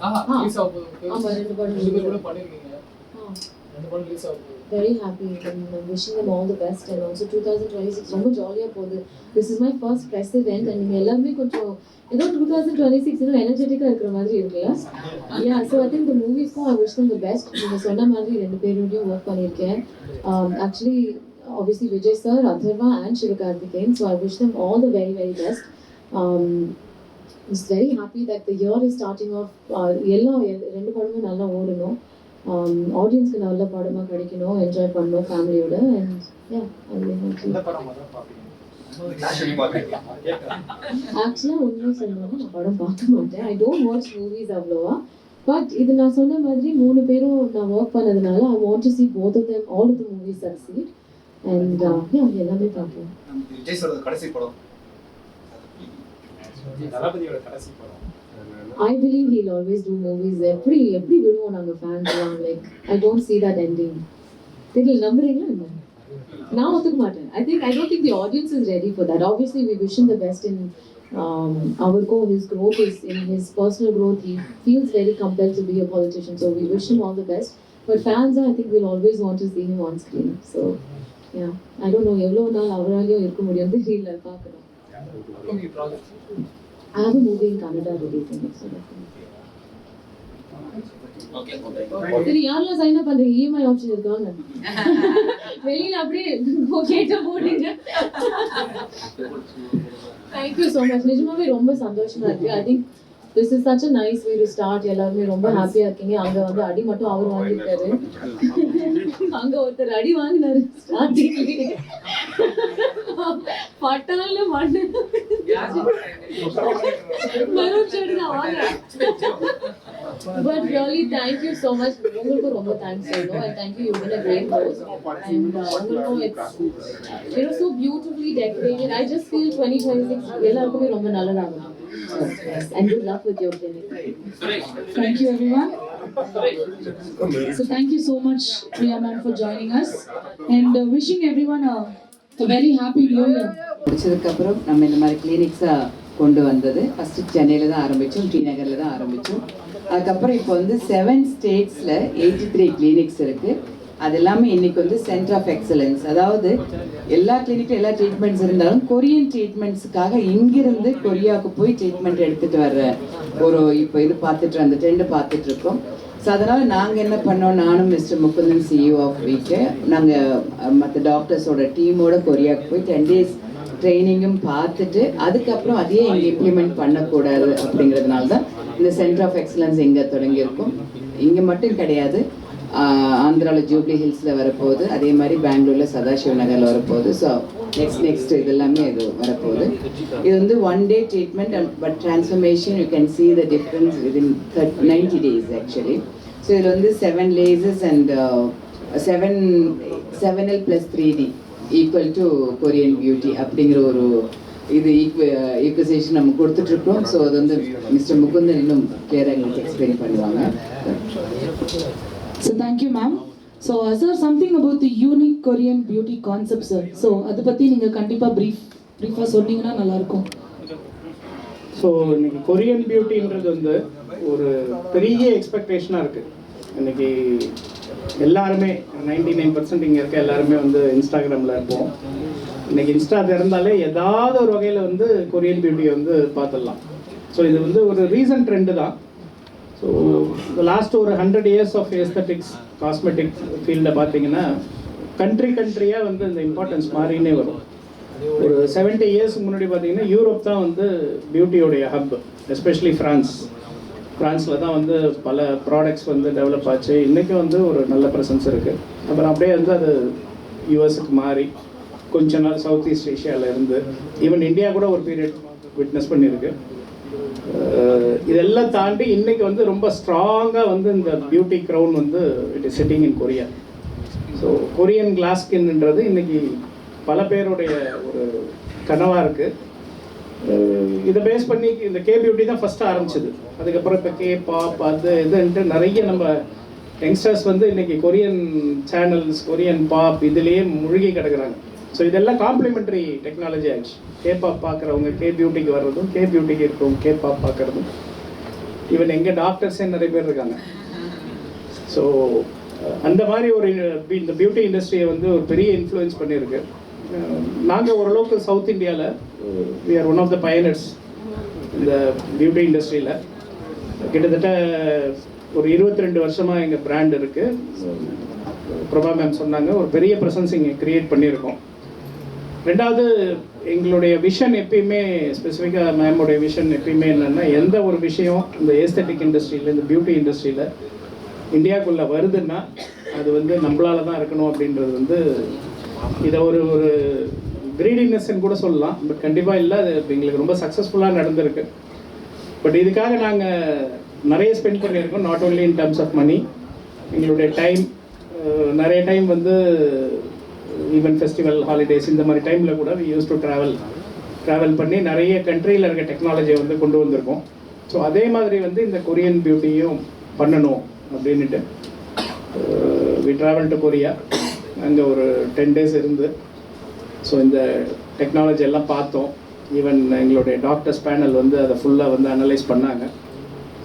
ஆமா ரெண்டு படம் கூட பண்ணிருக்கீங்க. ரெண்டு படம் ரிலீஸ் ஆகுது. Very happy and I'm wishing them all the best and also 2026 ரொம்ப ஜாலியா போகுது. This is my first press event and நீங்க எல்லாரும் கொஞ்சம் ஏதோ 2026 இன்னும் எனர்ஜெட்டிக்கா இருக்கிற மாதிரி இருக்குல்ல? Yeah, so I think the movies I wish them the best. நீங்க சொன்ன மாதிரி ரெண்டு பேரோடையும் ஒர்க் பண்ணிருக்கேன். Actually obviously Vijay sir, Atharva and Sivakarthikeyan, so I wish them all the very very best. I'm just very happy that the year is starting off எல்லா ரெண்டு படமும் நல்லா ஓடணும். ஆடியன்ஸ்க்கு நல்ல படமா கிடைக்கணும், என்ஜாய் பண்ணணும் ஃபேமிலியோட. அண்ட் யா ஆக்சுவலாக உண்மை சொல்லணும்னா நான் படம் பார்க்க மாட்டேன். ஐ டோன்ட் வாட்ச் மூவிஸ் அவ்வளோவா. பட் இது நான் சொன்ன மாதிரி 3 பேரும் நான் ஒர்க் பண்ணதுனால I want to see both of them, all of the movies succeed. And எல்லாமே பார்க்கலாம். விஜய் சார் கடைசி படம், தளபதியோட கடைசி படம். I believe he'll always do movies. Every விடுவோம் நாங்க fans எல்லாம். Like I don't see that ending. தெரியல, நம்புறீங்களா என்ன? நான் ஒத்துக்க மாட்டேன். I don't think the audience is ready for that. Obviously we wish him the best in our goal. His growth is in his personal growth. He feels very compelled to be a politician, so we wish him all the best. But fans, I think will always want to see him on screen. So yeah, I don't know எவ்வளவு நாள் அவராலையும் இருக்க முடியும் தெரியல, பார்க்கணும். I have a movie in Canada releasing next year. சரி, யாரெல்லாம் sign up பண்றீங்க? EMI option இருக்காங்க. வெளியில அப்படியே கேட்ட போடுங்க. Thank you so much. நிஜமாவே ரொம்ப சந்தோஷமா இருக்கு. I think this is such a nice way to start. எல்லாரும் ரொம்ப ஹாப்பியா இருக்கீங்க. அங்க வந்து அடி மட்டும் அவர் வாங்கிட்டாரு. அங்க ஒருத்தர் அடி வாங்கினாரு ஸ்டார்டிங்ல. பட்டால மண்ணு. மரோட் சேடுங்க வாங்க. But really thank you so much. உங்களுக்கு ரொம்ப thanks சொல்லணும். And thank you, you've been a great host. And it's so beautifully decorated. I just feel 2026 எல்லாருக்குமே ரொம்ப நல்லதாகும். And good luck with your clinic. Thank you everyone. So thank you so much Priya ma'am for joining us and wishing everyone a very happy new year. முடிச்சதுக்கு அப்புறம் நம்ம இந்த மாதிரி கிளினிக்ஸா கொண்டு வந்தது first சென்னையில தான் ஆரம்பிச்சோம், டி நகர்ல தான் ஆரம்பிச்சோம். அதுக்கப்புறம் இப்போ வந்து 7 ஸ்டேட்ஸ்ல 83 கிளினிக்ஸ் இருக்கு. அது எல்லாமே இன்னைக்கு வந்து சென்டர் ஆஃப் எக்ஸலன்ஸ். அதாவது எல்லா கிளினிக்ல எல்லா ட்ரீட்மெண்ட்ஸ் இருந்தாலும் கொரியன் ட்ரீட்மெண்ட்ஸுக்காக இங்கிருந்து கொரியாவுக்கு போய் ட்ரீட்மெண்ட் எடுத்துட்டு வர்ற ஒரு இப்போ இது பார்த்துட்டு அந்த ட்ரெண்டு பார்த்துட்டு இருக்கோம். ஸோ அதனால நாங்கள் என்ன பண்ணோம், நானும் மிஸ்டர் முகுந்தன் CEO ஆஃப் வீக்கே நாங்கள் மற்ற டாக்டர்ஸோட டீமோட கொரியாவுக்கு போய் 10 days ட்ரைனிங்கும் பார்த்துட்டு அதுக்கப்புறம் அதையே இங்கே இம்ப்ளிமெண்ட் பண்ணக்கூடாது அப்படிங்கிறதுனால தான் இந்த சென்டர் ஆஃப் எக்ஸலன்ஸ் இங்கே தொடங்கியிருக்கோம். இங்கே மட்டும் கிடையாது, ஆந்திராவில் ஜூப்ளி ஹில்ஸில் வரப்போகுது, அதே மாதிரி பெங்களூரில் சதாசிவ நகரில் வரப்போகுது. ஸோ நெக்ஸ்ட் இது எல்லாமே இது வரப்போகுது. இது வந்து 1 day treatment but transformation you can see the difference within 90 days actually. So இதில் வந்து 7 lasers and 7L plus 3D equal to Korean beauty அப்படிங்கிற ஒரு இது ஈக்குவசேஷன் நம்ம கொடுத்துட்ருக்கோம். ஸோ அது வந்து மிஸ்டர் முகுந்தன் இன்னும் கிளியராக எங்களுக்கு எக்ஸ்பிளைன் பண்ணுவாங்க. So thank you ma'am. So sir, something about the unique Korean beauty concept sir. So அதை பற்றி நீங்கள் கண்டிப்பாக ப்ரீஃபாக சொன்னீங்கன்னா நல்லாயிருக்கும். ஸோ இன்னைக்கு கொரியன் பியூட்டின்றது வந்து ஒரு பெரிய எக்ஸ்பெக்டேஷனாக இருக்குது. இன்னைக்கு எல்லாருமே 99% இங்கே இருக்க எல்லாருமே வந்து இன்ஸ்டாகிராமில் இருப்போம். இன்னைக்கு இன்ஸ்டா திறந்தாலே ஏதாவது ஒரு வகையில் வந்து கொரியன் பியூட்டியை வந்து பார்த்துடலாம். ஸோ இது வந்து ஒரு ரீசன்ட் ட்ரெண்டு தான். ஸோ லாஸ்ட் ஒரு 100 years ஆஃப் எஸ்தட்டிக்ஸ் காஸ்மெட்டிக் ஃபீல்டில் பார்த்தீங்கன்னா கண்ட்ரியாக வந்து இந்த இம்பார்ட்டன்ஸ் மாறினே வரும். ஒரு 70 years முன்னாடி பார்த்தீங்கன்னா யூரோப் தான் வந்து பியூட்டியோடைய ஹப், எஸ்பெஷலி ஃப்ரான்ஸில் தான் வந்து பல ப்ராடக்ட்ஸ் வந்து டெவலப் ஆச்சு. இன்றைக்கும் வந்து ஒரு நல்ல ப்ரெசன்ஸ் இருக்குது. அப்புறம் அப்படியே வந்து அது யூஎஸ்க்கு மாறி கொஞ்ச நாள் சவுத் ஈஸ்ட் ஏஷியாவில் இருந்து ஈவன் இந்தியா கூட ஒரு பீரியட் விட்னஸ் பண்ணியிருக்கு. இதெல்லாம் தாண்டி இன்றைக்கி வந்து ரொம்ப ஸ்ட்ராங்காக வந்து இந்த பியூட்டி க்ரௌன் வந்து it is sitting in Korea. So Korean glass ஸ்கின்ன்றது இன்றைக்கி பல பேருடைய ஒரு கனவாக இருக்குது. இதை பேஸ் பண்ணி இந்த கே பியூட்டி தான் ஃபஸ்ட்டு ஆரம்பிச்சது. அதுக்கப்புறம் இப்போ கே பாப் அது இதுன்ட்டு நிறைய நம்ம யங்ஸ்டர்ஸ் வந்து இன்றைக்கி கொரியன் சேனல்ஸ் கொரியன் பாப் இதுலேயே மூழ்கி கிடக்குறாங்க. ஸோ இதெல்லாம் காம்ப்ளிமெண்ட்ரி டெக்னாலஜி ஆயிடுச்சு. கே பாப் பார்க்குறவங்க கே பியூட்டிக்கு வர்றதும் கே பியூட்டிக்கு இருக்கவங்க கே பாப் பார்க்குறதும் ஈவன் எங்கள் டாக்டர்ஸே நிறைய பேர் இருக்காங்க. ஸோ அந்த மாதிரி ஒரு இந்த பியூட்டி இண்டஸ்ட்ரியை வந்து ஒரு பெரிய இன்ஃப்ளூயன்ஸ் பண்ணியிருக்கு. நாங்கள் ஓரளவுக்கு சவுத் இந்தியாவில் we are one of the pioneers இந்த பியூட்டி இண்டஸ்ட்ரியில். கிட்டத்தட்ட ஒரு 22 வருஷமாக எங்கள் பிராண்ட் இருக்குது. பிரபா மேம் சொன்னாங்க, ஒரு பெரிய ப்ரெசன்ஸ் இங்கே க்ரியேட் பண்ணியிருக்கோம். ரெண்டாவது, எங்களுடைய விஷன் எப்பயுமே ஸ்பெசிஃபிக்காக மேமோடைய விஷன் எப்பயுமே என்னென்னா, எந்த ஒரு விஷயம் இந்த ஏஸ்தட்டிக் இண்டஸ்ட்ரியில், இந்த பியூட்டி இண்டஸ்ட்ரியில் இந்தியாவுக்குள்ளே வருதுன்னா அது வந்து நம்மளால தான் இருக்கணும் அப்படின்றது வந்து, இதை ஒரு ஒரு கிரீடினஸ்ன்னு கூட சொல்லலாம். பட் கண்டிப்பாக இல்லை, அது எங்களுக்கு ரொம்ப சக்ஸஸ்ஃபுல்லாக நடந்திருக்கு. பட் இதுக்காக நாங்கள் நிறைய ஸ்பெண்ட் பண்ணியிருக்கோம். Not only in terms of money, எங்களுடைய டைம், நிறைய டைம் வந்து ஈவன் ஃபெஸ்டிவல் ஹாலிடேஸ் இந்த மாதிரி டைமில் கூட வி யூஸ் டு ட்ராவல் பண்ணி நிறைய கண்ட்ரியில் இருக்க டெக்னாலஜியை வந்து கொண்டு வந்திருக்கோம். ஸோ அதே மாதிரி வந்து இந்த கொரியன் பியூட்டியும் பண்ணணும் அப்படின்ட்டு வி ட்ராவல் டு கொரியா. அங்கே ஒரு 10 days இருந்து ஸோ இந்த டெக்னாலஜி எல்லாம் பார்த்தோம். ஈவன் எங்களுடைய டாக்டர்ஸ் பேனல் வந்து அதை ஃபுல்லாக வந்து அனலைஸ் பண்ணாங்க.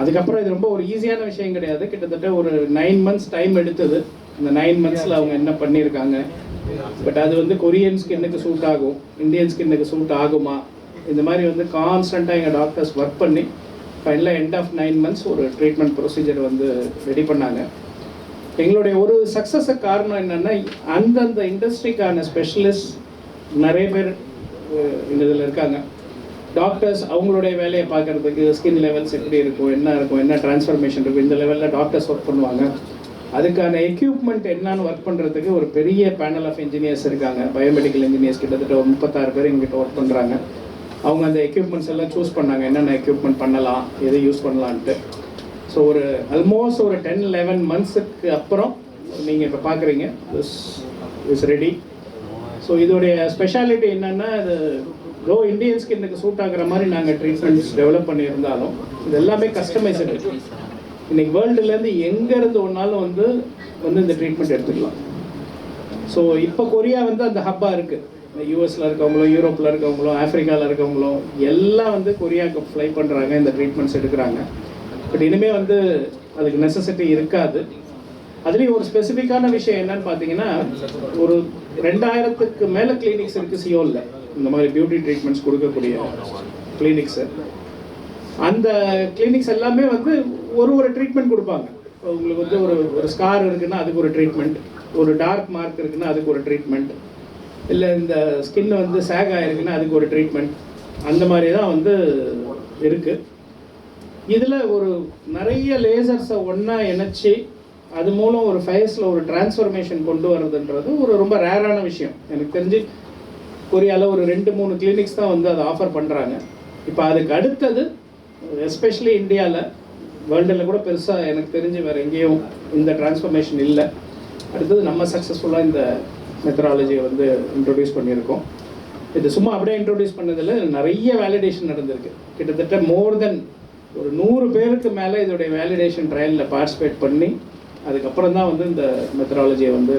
அதுக்கப்புறம் இது ரொம்ப ஒரு ஈஸியான விஷயம் கிடையாது. கிட்டத்தட்ட ஒரு 9 months டைம் எடுத்தது. இந்த 9 monthsல அவங்க என்ன பண்ணியிருக்காங்க, பட் அது வந்து கொரியன் ஸ்கின்னுக்கு சூட் ஆகும், இந்தியன் ஸ்கின்னுக்கு சூட் ஆகுமா, இந்த மாதிரி வந்து கான்ஸ்டண்ட்டாக எங்கள் டாக்டர்ஸ் ஒர்க் பண்ணி ஃபைனலாக எண்ட் ஆஃப் 9 months ஒரு ட்ரீட்மெண்ட் ப்ரொசீஜர் வந்து ரெடி பண்ணாங்க. எங்களுடைய ஒரு சக்ஸஸுக்கு காரணம் என்னென்னா, அந்தந்த இண்டஸ்ட்ரிக்கான ஸ்பெஷலிஸ்ட் நிறைய பேர் இந்த இதில் இருக்காங்க. டாக்டர்ஸ் அவங்களுடைய வேலையை பார்க்குறதுக்கு ஸ்கின் லெவல்ஸ் எப்படி இருக்கும், என்ன ட்ரான்ஸ்ஃபர்மேஷன் இருக்கும், இந்த லெவலில் டாக்டர்ஸ் ஒர்க் பண்ணுவாங்க. அதுக்கான எக்யூப்மெண்ட் என்னன்னு ஒர்க் பண்ணுறதுக்கு ஒரு பெரிய பேனல் ஆஃப் இன்ஜினியர்ஸ் இருக்காங்க. பயோமெடிக்கல் இன்ஜினியர்ஸ் கிட்டத்தட்ட ஒரு 36 பேர் எங்கிட்ட ஒர்க் பண்ணுறாங்க. அவங்க அந்த எக்யூப்மெண்ட்ஸ் எல்லாம் சூஸ் பண்ணாங்க, என்னென்ன எக்யூப்மெண்ட் பண்ணலாம், எதை யூஸ் பண்ணலான்ட்டு. ஸோ ஒரு ஆல்மோஸ்ட் ஒரு 10-11 monthsக்கு அப்புறம் நீங்கள் இப்போ பார்க்குறீங்க இஸ் ரெடி. ஸோ இதோடைய ஸ்பெஷாலிட்டி என்னென்னா, இது கோ இந்தியன் ஸ்கின்னுக்கு சூட் ஆகிற மாதிரி நாங்கள் ட்ரீட்மெண்ட்ஸ் டெவலப் பண்ணியிருந்தாலும் இது எல்லாமே கஸ்டமைஸ்டு. இன்றைக்கி வேர்ல்டுலேருந்து எங்கேருந்து ஒன்றாலும் வந்து இந்த ட்ரீட்மெண்ட் எடுத்துக்கலாம். ஸோ இப்போ கொரியா வந்து அந்த ஹப்பாக இருக்குது. யூஎஸில் இருக்கவங்களும், யூரோப்பில் இருக்கவங்களும், ஆஃப்ரிக்காவில் இருக்கவங்களும் எல்லாம் வந்து கொரியாவுக்கு ஃப்ளை பண்ணுறாங்க, இந்த ட்ரீட்மெண்ட்ஸ் எடுக்கிறாங்க. பட் இனிமேல் வந்து அதுக்கு நெசசிட்டி இருக்காது. அதுலேயும் ஒரு ஸ்பெசிஃபிக்கான விஷயம் என்னன்னு பார்த்தீங்கன்னா, ஒரு 2000க்கு மேலே கிளினிக்ஸ் இருக்குது சியோலில், இந்த மாதிரி பியூட்டி ட்ரீட்மெண்ட்ஸ் கொடுக்கக்கூடிய கிளினிக்ஸு. அந்த கிளினிக்ஸ் எல்லாமே வந்து ஒரு ட்ரீட்மெண்ட் கொடுப்பாங்க. உங்களுக்கு வந்து ஒரு ஸ்கார் இருக்குன்னா அதுக்கு ஒரு ட்ரீட்மெண்ட், ஒரு டார்க் மார்க் இருக்குன்னா அதுக்கு ஒரு ட்ரீட்மெண்ட், இல்லை இந்த ஸ்கின் வந்து சேக் ஆகிருக்குன்னா அதுக்கு ஒரு ட்ரீட்மெண்ட், அந்த மாதிரி தான் வந்து இருக்குது. இதில் ஒரு நிறைய லேசர்ஸை ஒன்றா இணைச்சி அது மூலம் ஒரு ஃபேஸில் ஒரு டிரான்ஸ்ஃபர்மேஷன் கொண்டு வர்றதுன்றது ஒரு ரொம்ப ரேரான விஷயம். எனக்கு தெரிஞ்சு கொரியாவில் ஒரு 2-3 கிளினிக்ஸ் தான் வந்து அதை ஆஃபர் பண்ணுறாங்க. இப்போ அதுக்கு அடுத்தது எஸ்பெஷலி இந்தியாவில், வேர்ல்டில் கூட பெருசாக எனக்கு தெரிஞ்சு வேறு எங்கேயும் இந்த டிரான்ஸ்ஃபர்மேஷன் இல்லை. அடுத்தது நம்ம சக்ஸஸ்ஃபுல்லாக இந்த மெத்தடாலஜியை வந்து இன்ட்ரொடியூஸ் பண்ணியிருக்கோம். இது சும்மா அப்படியே இன்ட்ரொடியூஸ் பண்ணதில் நிறைய வேலிடேஷன் நடந்திருக்கு. கிட்டத்தட்ட மோர் தென் ஒரு 100 பேருக்கு மேலே இதோடைய வேலிடேஷன் ட்ரையலில் பார்ட்டிசிபேட் பண்ணி அதுக்கப்புறம் தான் வந்து இந்த மெத்தடாலஜியை வந்து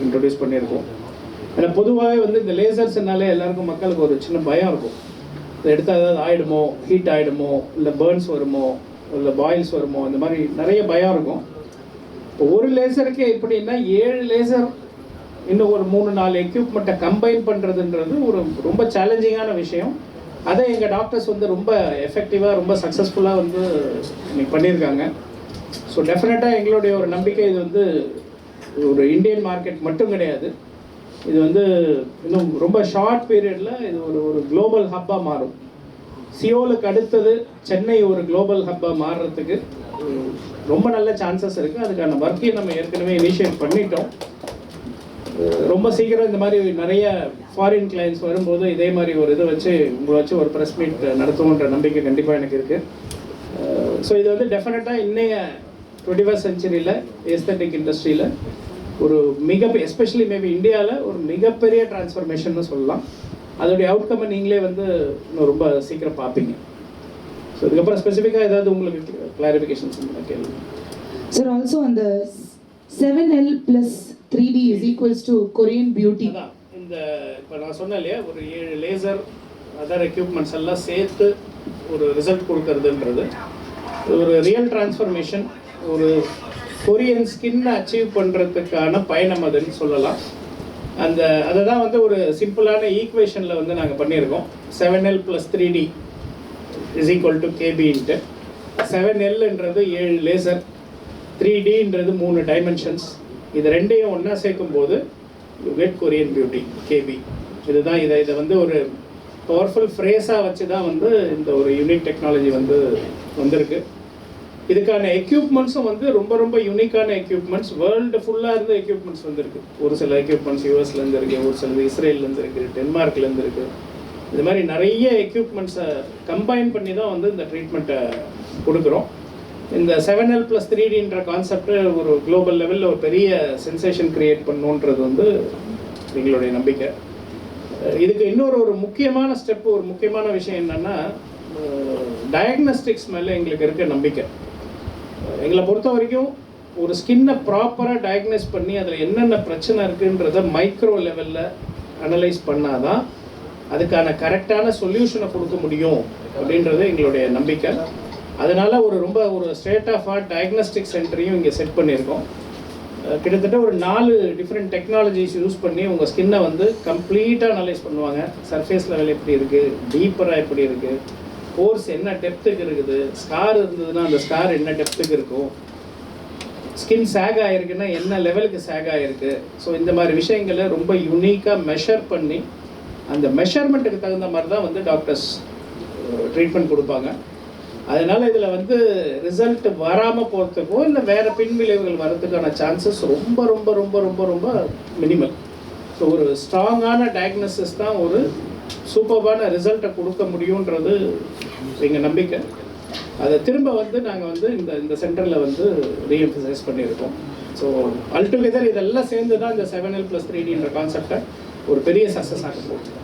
இன்ட்ரொடியூஸ் பண்ணியிருக்கோம். ஏன்னா பொதுவாகவே வந்து இந்த லேசர்ஸ்னாலே எல்லாருக்கும் மக்களுக்கு ஒரு சின்ன பயம் இருக்கும். இதை எடுத்தால் ஏதாவது ஆகிடுமோ, ஹீட் ஆகிடுமோ, இல்லை பேர்ன்ஸ் வருமோ, இல்லை பாயில்ஸ் வருமோ, இந்த மாதிரி நிறைய பயம் இருக்கும். இப்போ ஒரு லேசருக்கே எப்படின்னா 7 லேசர் இன்னும் ஒரு 3-4 எக்யூப்மெண்ட்டை கம்பைன் பண்ணுறதுன்றது ஒரு ரொம்ப சேலஞ்சிங்கான விஷயம். அதை எங்கள் டாக்டர்ஸ் வந்து ரொம்ப எஃபெக்டிவாக, ரொம்ப சக்ஸஸ்ஃபுல்லாக வந்து இன்னைக்கு பண்ணியிருக்காங்க. ஸோ டெஃபினட்டாக எங்களுடைய ஒரு நம்பிக்கை, இது வந்து ஒரு இந்தியன் மார்க்கெட் மட்டும் கிடையாது, இது வந்து இன்னும் ரொம்ப ஷார்ட் பீரியடில் இது ஒரு குளோபல் ஹப்பாக மாறும். சியோலுக்கு அடுத்தது சென்னை ஒரு குளோபல் ஹப்பாக மாறுறதுக்கு ரொம்ப நல்ல சான்சஸ் இருக்குது. அதுக்கான ஒர்க்கையும் நம்ம ஏற்கனவே இனிஷியேட் பண்ணிட்டோம். ரொம்ப சீக்கிரம் இந்த மாதிரி நிறைய ஃபாரின் கிளைண்ட்ஸ் வரும்போது இதே மாதிரி ஒரு இதை வச்சு உங்களை வச்சு ஒரு ப்ரெஸ் மீட் நடத்துவோன்ற நம்பிக்கை கண்டிப்பாக எனக்கு இருக்குது. ஸோ இது வந்து டெஃபினட்டாக இன்னைய 21st centuryயில் ஏஸ்தட்டிக் இண்டஸ்ட்ரியில் ஒரு எஸ்பெஷலி மேபி இந்தியாவில் ஒரு மிகப்பெரிய டிரான்ஸ்ஃபர்மேஷன் சொல்லலாம். அதோடைய அவுட்கம்மை நீங்களே வந்து இன்னும் ரொம்ப சீக்கிரம் பார்ப்பீங்க. ஸோ இதுக்கப்புறம் ஸ்பெசிஃபிக்காக ஏதாவது உங்களுக்கு கிளாரிஃபிகேஷன்ஸ் கேள்வி சார்? ஆல்சோ அந்த 7L + 3D is equals to Korean beauty. இந்த இப்போ நான் சொன்னேன் இல்லையா, ஒரு 7 லேசர் அதர் எக்யூப்மெண்ட்ஸ் எல்லாம் சேர்த்து ஒரு ரிசல்ட் கொடுக்கறதுன்றது ஒரு ரியல் டிரான்ஸ்ஃபர்மேஷன், ஒரு கொரியன் ஸ்கின்னை அச்சீவ் பண்ணுறதுக்கான பயணம் அதுன்னு சொல்லலாம். அதை தான் வந்து ஒரு சிம்பிளான ஈக்குவேஷனில் வந்து நாங்கள் பண்ணியிருக்கோம். 7L + 3D = KB. 7Lன்றது 7 லேசர், 3Dன்றது 3 டைமென்ஷன்ஸ். இது ரெண்டையும் ஒன்றா சேர்க்கும்போது you get Korean beauty KB. இதுதான் இதை வந்து ஒரு பவர்ஃபுல் ஃப்ரேஸாக வச்சு தான் வந்து இந்த ஒரு யூனிக் டெக்னாலஜி வந்து வந்திருக்கு. இதுக்கான எக்யூப்மெண்ட்ஸும் வந்து ரொம்ப ரொம்ப யூனிக்கான எக்யூப்மெண்ட்ஸ், வேர்ல்டு ஃபுல்லாக இருந்த எக்யூப்மெண்ட்ஸ் வந்துருக்கு. ஒரு சில எக்யூப்மெண்ட்ஸ் யூஎஸ்லேருந்து இருக்குது, ஒரு சிலது இஸ்ரேல்லேருந்து இருக்குது, டென்மார்க்லேருந்து இருக்குது. இது மாதிரி நிறைய எக்யூப்மெண்ட்ஸை கம்பைன் பண்ணி தான் வந்து இந்த ட்ரீட்மெண்ட்டை கொடுக்குறோம். இந்த 7L + 3Dன்ற கான்செப்ட் ஒரு குளோபல் லெவலில் ஒரு பெரிய சென்சேஷன் க்ரியேட் பண்ணுன்றது வந்து எங்களுடைய நம்பிக்கை. இதுக்கு இன்னொரு முக்கியமான ஸ்டெப்பு, ஒரு முக்கியமான விஷயம் என்னென்னா, டயக்னோஸ்டிக்ஸ் மேலே எங்களுக்கு இருக்க நம்பிக்கை. எங்களை பொறுத்த வரைக்கும் ஒரு ஸ்கின்னை ப்ராப்பராக டயக்னோஸ் பண்ணி அதில் என்னென்ன பிரச்சனை இருக்குன்றத மைக்ரோ லெவலில் அனலைஸ் பண்ணாதான் அதுக்கான கரெக்டான சொல்யூஷனை கொடுக்க முடியும் அப்படின்றது எங்களுடைய நம்பிக்கை. அதனால் ஒரு ஸ்டேட் ஆஃப் ஆர்ட் டயக்னோஸ்டிக் சென்டரையும் இங்கே செட் பண்ணியிருக்கோம். கிட்டத்தட்ட ஒரு 4 டிஃப்ரெண்ட் டெக்னாலஜிஸ் யூஸ் பண்ணி உங்கள் ஸ்கின்னை வந்து கம்ப்ளீட்டாக அனலைஸ் பண்ணுவாங்க. சர்ஃபேஸ் லெவல் எப்படி இருக்குது, டீப்பராக எப்படி இருக்குது, போர்ஸ் என்ன டெப்த்துக்கு இருக்குது, ஸ்கார் இருந்ததுன்னா அந்த ஸ்கார் என்ன டெப்த்துக்கு இருக்கும், ஸ்கின் சேக் ஆகிருக்குன்னா என்ன லெவலுக்கு சேக் ஆகிருக்கு. ஸோ இந்த மாதிரி விஷயங்களை ரொம்ப யூனிக்காக மெஷர் பண்ணி அந்த மெஷர்மெண்ட்டுக்கு தகுந்த மாதிரி தான் வந்து டாக்டர்ஸ் ட்ரீட்மெண்ட் கொடுப்பாங்க. அதனால் இதில் வந்து ரிசல்ட் வராமல் போகிறதுக்கோ இல்லை வேறு பின்விளைவுகள் வர்றதுக்கான சான்சஸ் ரொம்ப ரொம்ப ரொம்ப ரொம்ப ரொம்ப மினிமல். ஸோ ஒரு ஸ்ட்ராங்கான டயக்னோசிஸ் தான் ஒரு சூப்பர்பான ரிசல்ட்டை கொடுக்க முடியுன்றது எங்கள் நம்பிக்கை. அதை திரும்ப வந்து நாங்கள் வந்து இந்த சென்டரில் வந்து ரீஎம்பசைஸ் பண்ணியிருக்கோம். ஸோ அல்டுகெதர் இதெல்லாம் சேர்ந்து தான் இந்த 7L + 3Dன்ற கான்செப்டை ஒரு பெரிய சக்ஸஸ் ஆக போகுது.